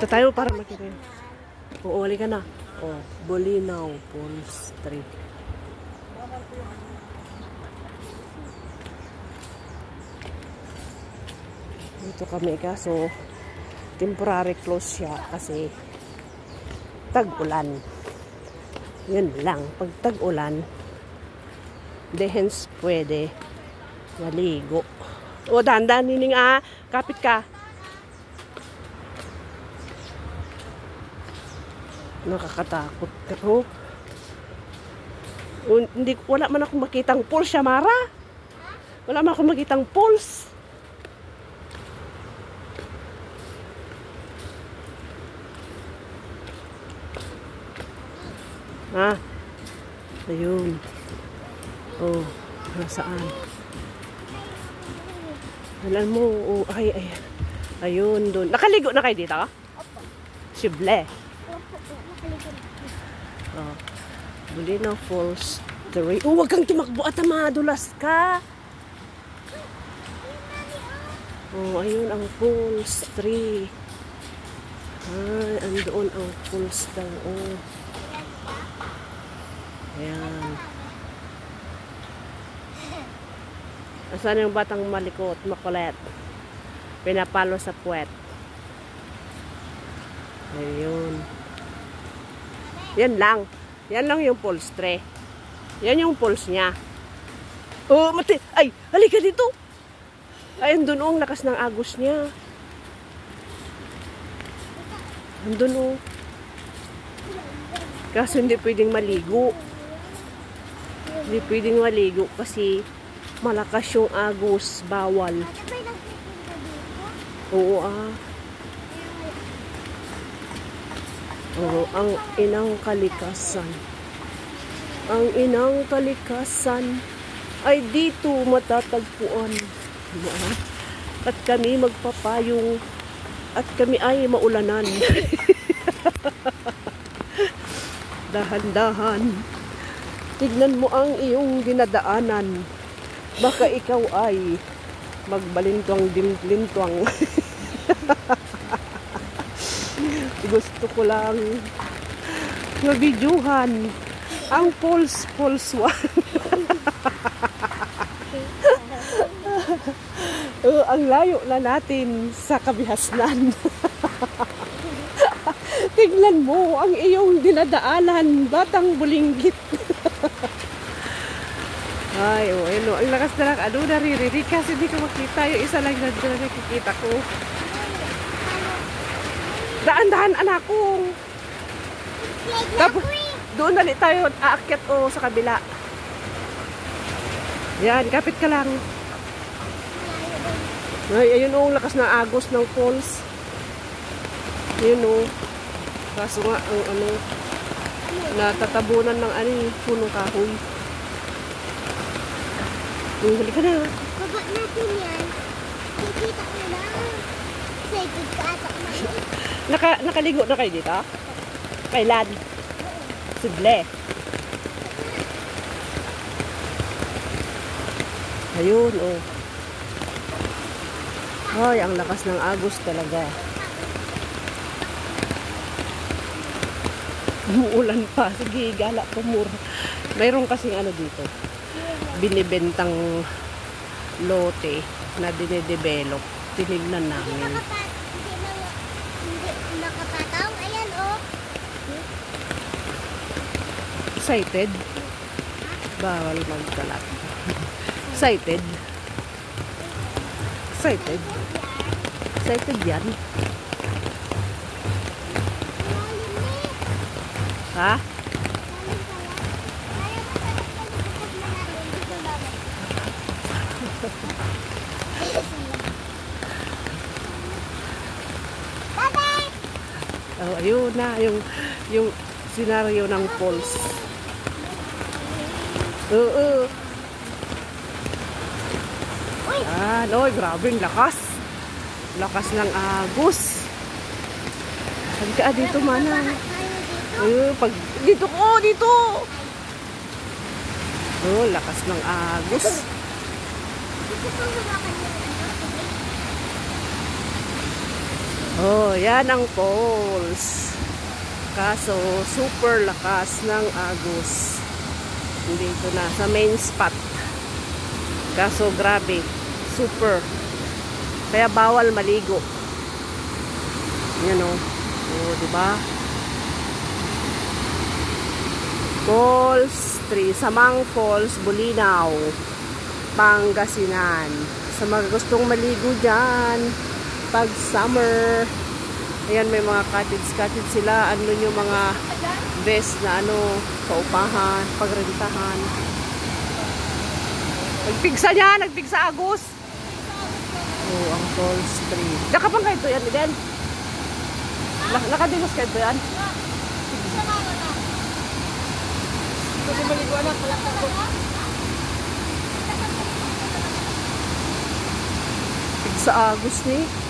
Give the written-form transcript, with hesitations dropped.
Ito tayo para makita yun. Oo, ka na. Oh, Bolinao Falls 3. Dito kami kaso temporary close siya kasi tag-ulan. Yun lang. Pag tag-ulan, hence pwede maligo. O, dandan, nining kapit ka. Nakakatakot ka to. Wala man akong makitang pulse, Shamara. Wala man akong makitang pulse. Ayun. Oh, nasaan? Alam mo, oh, ay. Ayun, doon. Nakaligo na kayo dito? Sible. Oh, Bolinao Falls 3. Oh, wag kang tumakbo at madulas ka. Oh, ayun ang Falls 3. Ay, andoon ang Falls daw. Oh. Ayan. Asan yung batang malikot, makulit? Pinapalo sa puwet. Ayun. Yan lang. Yan lang yung pulse 3. Yan yung pulse niya. Oh, mati. Ay, halika dito. Ay, andun oh, ang lakas ng agos niya. Andun oh. Kaso hindi pwedeng maligo. Hindi pwedeng maligo kasi malakas yung agos. Bawal. Oo Oo, ang inang kalikasan. Ang inang kalikasan ay dito matatagpuan. At kami magpapayong at kami ay maulanan. Dahan-dahan. Tignan mo ang iyong dinadaanan. Baka ikaw ay magbalintwang-dimlintwang. Gusto ko lang mabidyuhan ang Falls 1. Ang layo na natin sa kabihasnan. Tignan mo ang iyong dinadaanan, batang bulinggit. Ay, oh, ano, ang lakas na lang, naririnig kasi hindi ko makita. Yung isa lang na nakikita ko. Daan-daan, anak ko. Tapos, doon nalit tayo aakyat sa kabila. Yan, kapit ka lang. Ay, ayun ang lakas na agos ng falls. Ayun kaso nga, ang natatabunan ng punong kahoy. Huli ka na. Baba natin yan. Kikita ko na. Excited ka ata naman. Nakaligo na kayo dito? Kailan? Sible. Ayun, oh. Ay, ang lakas ng agos talaga. Umuulan pa. Sige, gala po mura. Mayroon kasing dito. Binibentang lote na dinedevelop. Tinignan namin. Hindi nakapataw. Ayan, oh. Excited? Bawal magkalat. Excited? Excited? Excited yan? Ha? Oh, ayun na yung senaryo ng falls. Oo. Oy, grabe ang lakas. Lakas ng agos. Sabi ka dito, mana. Pag dito ko, dito. Oh, lakas ng agos. Oh, yan ang falls. Kaso, super lakas ng agos. Dito na, sa main spot. Kaso, grabe. Super. Kaya bawal maligo. Yan o. Oh, diba? Falls 3. Samang Falls, Bulinaw, Pangasinan. Sa mga gustong maligo dyan, pag summer, ayan, may mga cottage sila. Ano yung mga best na paupahan, pagrentahan. Nagpigsa niya, nagpigsa Agos. Oh, ang Falls 3. Nakapang kayo ito yan, Eden? Nakadilos kayo ito yan? Kasi maligo anak, pigsa Agos ni.